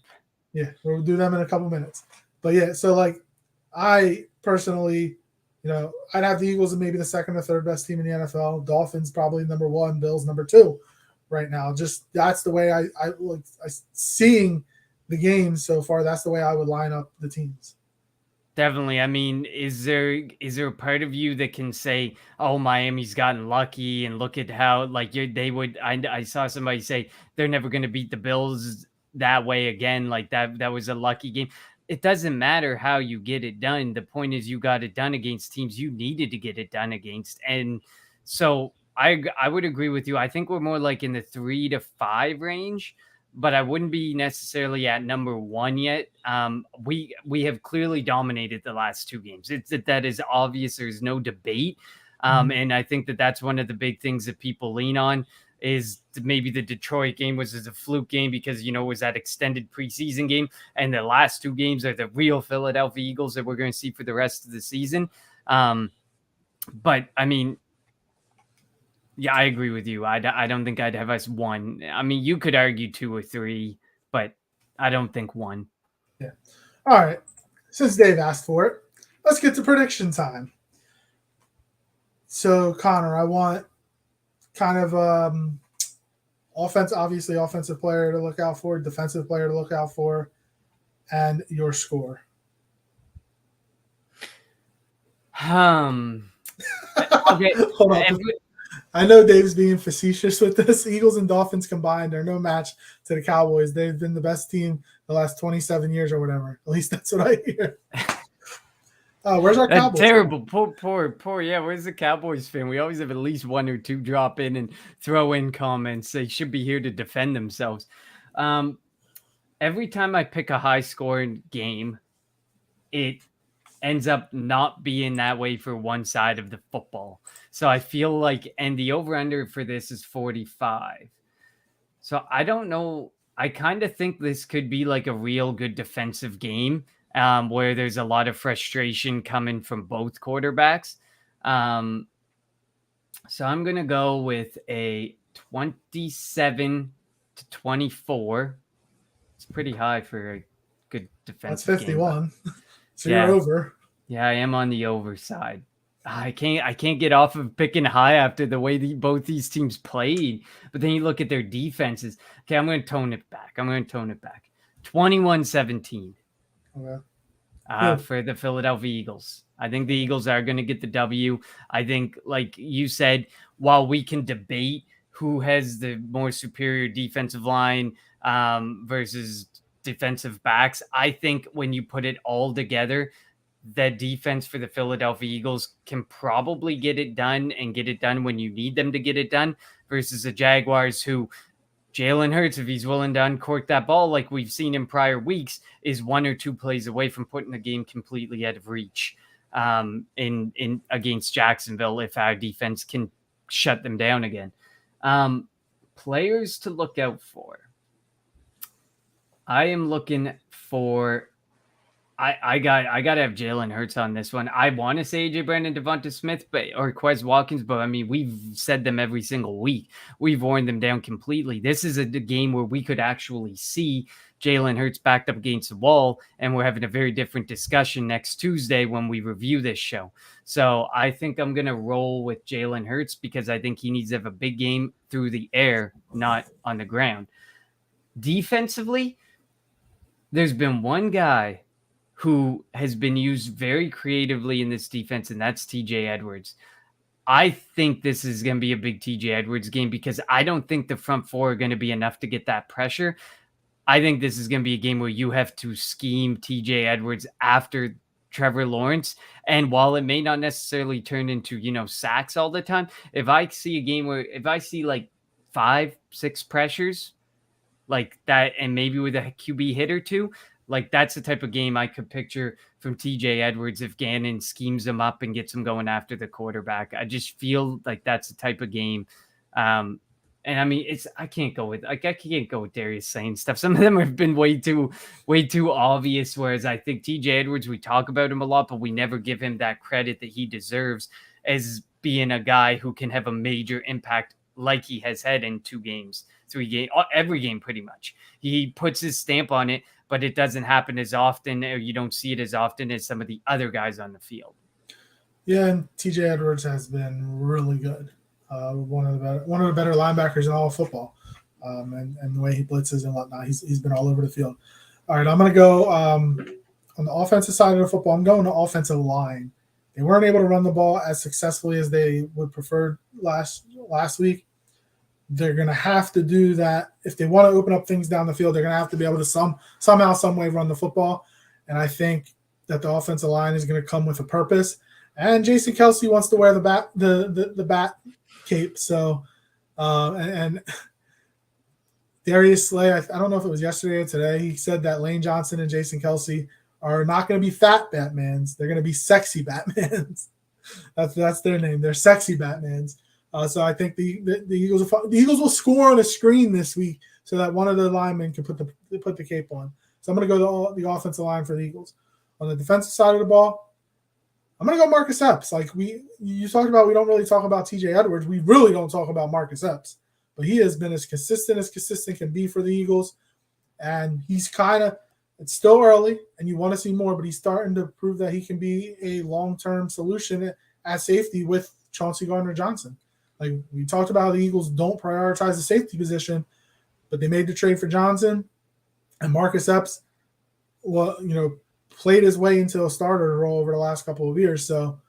Yeah, we'll do them in a couple minutes. But yeah, so like I personally, I'd have the Eagles as maybe the second or third best team in the NFL. Dolphins probably number 1, Bills number 2 right now. Just that's the way I seeing the games so far. That's the way I would line up the teams. Definitely. I mean, is there a part of you that can say, "Oh, Miami's gotten lucky," and look at how they would? I saw somebody say they're never going to beat the Bills that way again. Like that was a lucky game. It doesn't matter how you get it done. The point is you got it done against teams you needed to get it done against, and so I would agree with you. I think we're more like in the 3 to 5 range. But I wouldn't be necessarily at number 1 yet. We have clearly dominated the last 2 games. That is obvious. There's no debate. And I think that's one of the big things that people lean on is maybe the Detroit game was a fluke game because, it was that extended preseason game. And the last 2 games are the real Philadelphia Eagles that we're going to see for the rest of the season. But, I mean, yeah, I agree with you. I don't think I'd have us 1. I mean, you could argue 2 or 3, but I don't think 1. Yeah. All right. Since Dave asked for it, let's get to prediction time. So, Connor, I want kind of offensive player to look out for, defensive player to look out for, and your score. Okay. Hold on. I know Dave's being facetious with this. Eagles and Dolphins combined are no match to the Cowboys. They've been the best team the last 27 years or whatever. At least that's what I hear. Where's our Cowboys? Terrible. Poor. Yeah, where's the Cowboys fan? We always have at least 1 or 2 drop in and throw in comments. They should be here to defend themselves. Every time I pick a high-scoring game, it ends up not being that way for one side of the football. So I feel like, and the over-under for this is 45. So I don't know. I kind of think this could be like a real good defensive game where there's a lot of frustration coming from both quarterbacks. So I'm going to go with a 27-24. It's pretty high for a good defensive That's 51. game. So you're over. Yeah, I am on the over side. I can't get off of picking high after the way both these teams played. But then you look at their defenses. Okay, I'm going to tone it back. 21-17 for the Philadelphia Eagles. I think the Eagles are going to get the W. I think, like you said, while we can debate who has the more superior defensive line versus defensive backs, I think when you put it all together, the defense for the Philadelphia Eagles can probably get it done and get it done when you need them to get it done versus the Jaguars, who Jalen Hurts, if he's willing to uncork that ball like we've seen in prior weeks, is 1 or 2 plays away from putting the game completely out of reach in against Jacksonville if our defense can shut them down again. Players to look out for. I am looking for I got to have Jalen Hurts on this one. I want to say AJ Brown and Devonta Smith, or Quez Watkins, but I mean, we've said them every single week. We've worn them down completely. This is a game where we could actually see Jalen Hurts backed up against the wall, and we're having a very different discussion next Tuesday when we review this show. So I think I'm going to roll with Jalen Hurts because I think he needs to have a big game through the air, not on the ground. Defensively, there's been one guy who has been used very creatively in this defense, and that's TJ Edwards. I think this is going to be a big TJ Edwards game because I don't think the front four are going to be enough to get that pressure. I think this is going to be a game where you have to scheme TJ Edwards after Trevor Lawrence. And while it may not necessarily turn into, sacks all the time, if I see a game where if I see like 5-6 pressures like that, and maybe with a QB hit or two, like that's the type of game I could picture from TJ Edwards if Gannon schemes him up and gets him going after the quarterback. I just feel like that's the type of game. And I mean, I can't go with Darius saying stuff. Some of them have been way too obvious. Whereas I think TJ Edwards, we talk about him a lot, but we never give him that credit that he deserves as being a guy who can have a major impact like he has had in 2 games, 3 games, every game pretty much. He puts his stamp on it, but it doesn't happen as often, or you don't see it as often as some of the other guys on the field. Yeah, and TJ Edwards has been really good. One of the better linebackers in all of football, and the way he blitzes and whatnot, he's been all over the field. All right, I'm going to go on the offensive side of the football. I'm going to offensive line. They weren't able to run the ball as successfully as they would prefer last week. They're going to have to do that. If they want to open up things down the field, they're going to have to be able to somehow, some way run the football. And I think that the offensive line is going to come with a purpose. And Jason Kelce wants to wear the bat cape. So, and Darius Slay, I don't know if it was yesterday or today, he said that Lane Johnson and Jason Kelce are not going to be fat Batmans. They're going to be sexy Batmans. That's their name. They're sexy Batmans. So I think the Eagles will score on a screen this week so that one of the linemen can put the cape on. So I'm going to go the offensive line for the Eagles. On the defensive side of the ball, I'm going to go Marcus Epps. Like you talked about, we don't really talk about TJ Edwards. We really don't talk about Marcus Epps. But he has been as consistent can be for the Eagles. And he's it's still early, and you want to see more, but he's starting to prove that he can be a long-term solution at safety with Chauncey Gardner-Johnson. Like we talked about, the Eagles don't prioritize the safety position, but they made the trade for Johnson, and Marcus Epps, played his way into a starter role over the last couple of years. So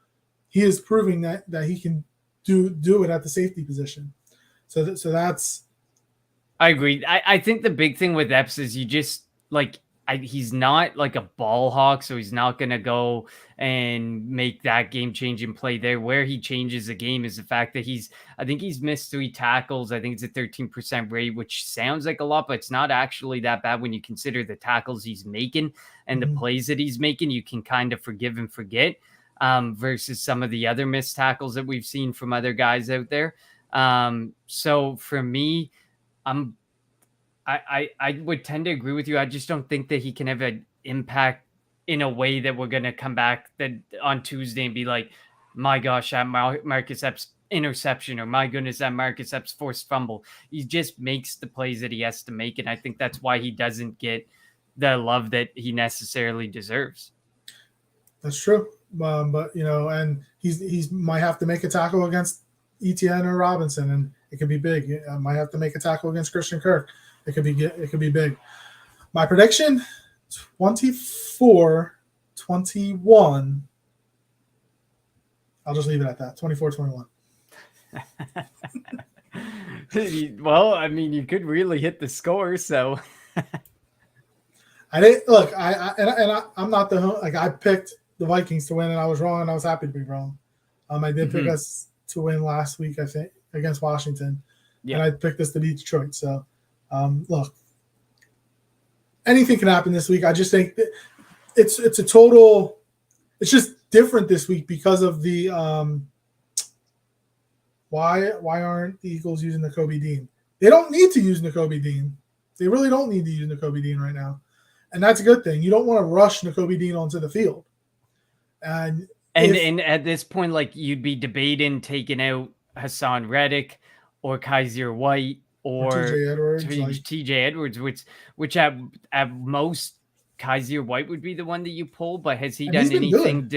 he is proving that he can do it at the safety position. So that's. I agree. I think the big thing with Epps is you just he's not like a ball hawk, so he's not going to go and make that game-changing play there. Where he changes the game is the fact that I think he's missed 3 tackles. I think it's a 13% rate, which sounds like a lot, but it's not actually that bad when you consider the tackles he's making and the plays that he's making. You can kind of forgive and forget versus some of the other missed tackles that we've seen from other guys out there. So for me, I would tend to agree with you. I just don't think that he can have an impact in a way that we're going to come back on Tuesday and be like, my gosh, that Marcus Epps interception, or my goodness, that Marcus Epps forced fumble. He just makes the plays that he has to make. And I think that's why he doesn't get the love that he necessarily deserves. That's true. But, and he's might have to make a tackle against Etienne or Robinson, and it could be big. Might have to make a tackle against Christian Kirk. It could be big. My prediction, 24-21. I'll just leave it at that. 24-21. Well, I mean, you could really hit the score, so I didn't look. I'm not I picked the Vikings to win, and I was wrong, and I was happy to be wrong. I did pick us to win last week, I think, against Washington, and I picked us to beat Detroit. So, look, anything can happen this week. I just think it's a total. It's just different this week because of the why aren't the Eagles using Nakobe Dean? They don't need to use Nakobe Dean. They really don't need to use Nakobe Dean right now, and that's a good thing. You don't want to rush Nakobe Dean onto the field, and at this point, like, you'd be debating taking out Hassan Reddick or Kaiser White or TJ Edwards, which at most Kaiser White would be the one that you pull, but has he done anything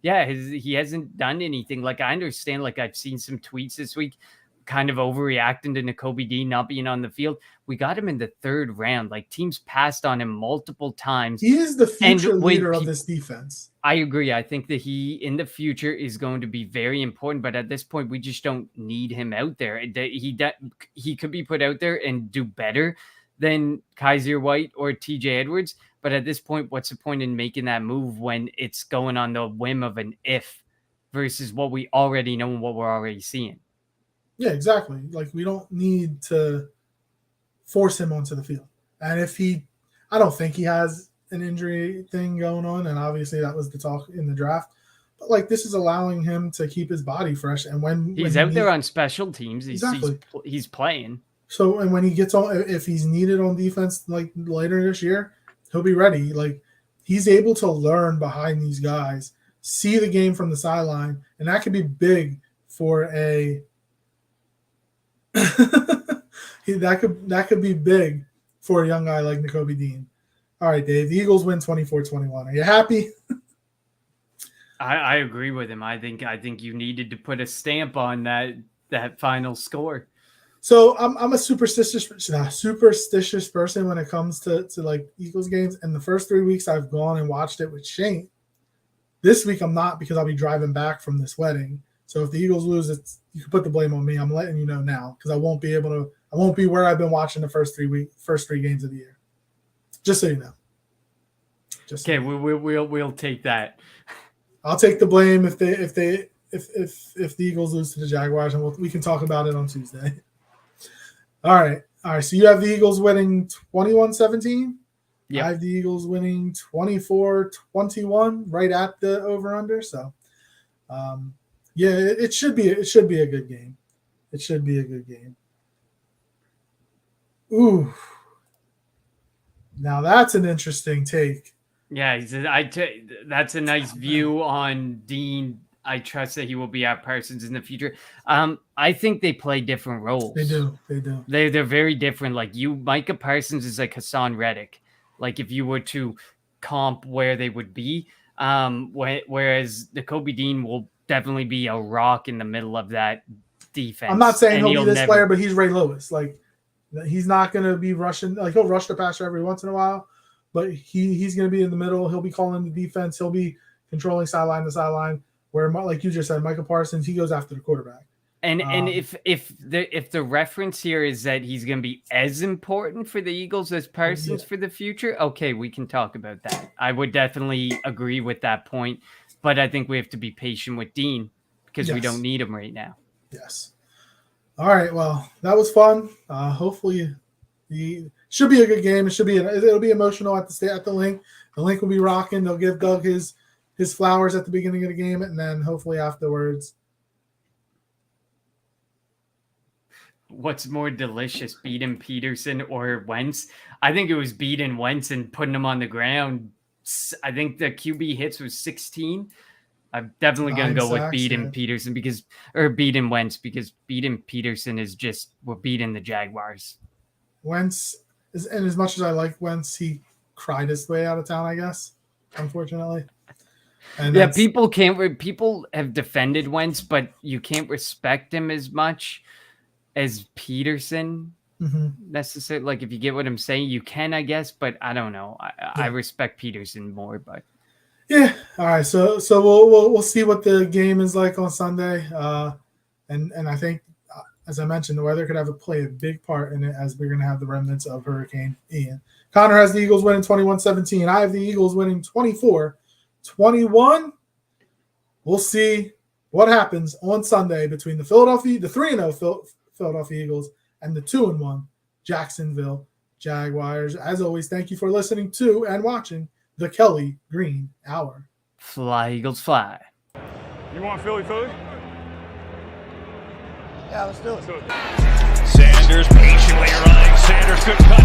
he hasn't done anything. Like, I understand, like, I've seen some tweets this week kind of overreacting to Nakobe Dean not being on the field. We got him in the 3rd round. Like, teams passed on him multiple times. He is the future leader of this defense. I agree. I think that he in the future is going to be very important, but at this point, we just don't need him out there. He could be put out there and do better than Kaiser White or TJ Edwards. But at this point, what's the point in making that move when it's going on the whim of an if versus what we already know and what we're already seeing? Yeah, exactly. Like, we don't need to force him onto the field. And I don't think he has an injury thing going on. And obviously that was the talk in the draft. But, like, this is allowing him to keep his body fresh. And when he's out there on special teams, he's playing. So, and when he gets on, if he's needed on defense, like, later this year, he'll be ready. Like, he's able to learn behind these guys, see the game from the sideline. And that could be big for that could be big for a young guy like Nakobe Dean. All right, Dave. The Eagles win 24-21. Are you happy? I agree with him. I think you needed to put a stamp on that final score. So I'm a superstitious person when it comes to like Eagles games. And the first 3 weeks I've gone and watched it with Shane. This week I'm not, because I'll be driving back from this wedding. So if the Eagles lose, you can put the blame on me. I'm letting you know now, because I won't be where I've been watching the first 3 games of the year. Just so you know. Okay, we'll take that. I'll take the blame if the Eagles lose to the Jaguars, and we can talk about it on Tuesday. All right. So you have the Eagles winning 21-17. Yeah. I have the Eagles winning 24-21, right at the over/under. So, yeah, it should be a good game. It should be a good game. Ooh. Now that's an interesting take. Yeah, that's a nice view on Dean. I trust that he will be at Parsons in the future. I think they play different roles. They do. They're very different. Like, Micah Parsons is like Hassan Reddick. Like, if you were to comp where they would be, whereas Nakobe Dean will definitely be a rock in the middle of that defense. I'm not saying he'll be this player, but he's Ray Lewis. Like, he's not going to be rushing. Like, he'll rush the passer every once in a while, but he's going to be in the middle. He'll be calling the defense. He'll be controlling sideline to sideline. Where, like you just said, Michael Parsons, he goes after the quarterback. And if the reference here is that he's going to be as important for the Eagles as Parsons for the future, okay, we can talk about that. I would definitely agree with that point, but I think we have to be patient with Dean because we don't need him right now. Yes. All right. Well, that was fun. Hopefully, should be a good game. It'll be emotional at the link. The link will be rocking. They'll give Doug his flowers at the beginning of the game, and then hopefully afterwards. What's more delicious, beating Peterson or Wentz? I think it was beating Wentz and putting him on the ground. I think the QB hits was 16. I'm definitely going to go with beating Peterson beating Wentz because beating Peterson is just, we're beating the Jaguars. Wentz, and as much as I like Wentz, he cried his way out of town, I guess, unfortunately. And yeah, people have defended Wentz, but you can't respect him as much as Peterson necessarily. Like, if you get what I'm saying, you can, I guess, but I don't know. I respect Peterson more, but yeah. All right, so we'll see what the game is like on Sunday, and I think, as I mentioned, the weather could play a big part in it, as we're going to have the remnants of Hurricane Ian. Connor has the Eagles winning 21-17. I have the Eagles winning 24-21. We'll see what happens on Sunday between the 3-0 Philadelphia Eagles and the 2-1 Jacksonville Jaguars. As always, thank you for listening to and watching the Kelly Green Hour. Fly, Eagles, fly. You want Philly food? Yeah, let's do it. Sanders patiently running. Sanders, good cut.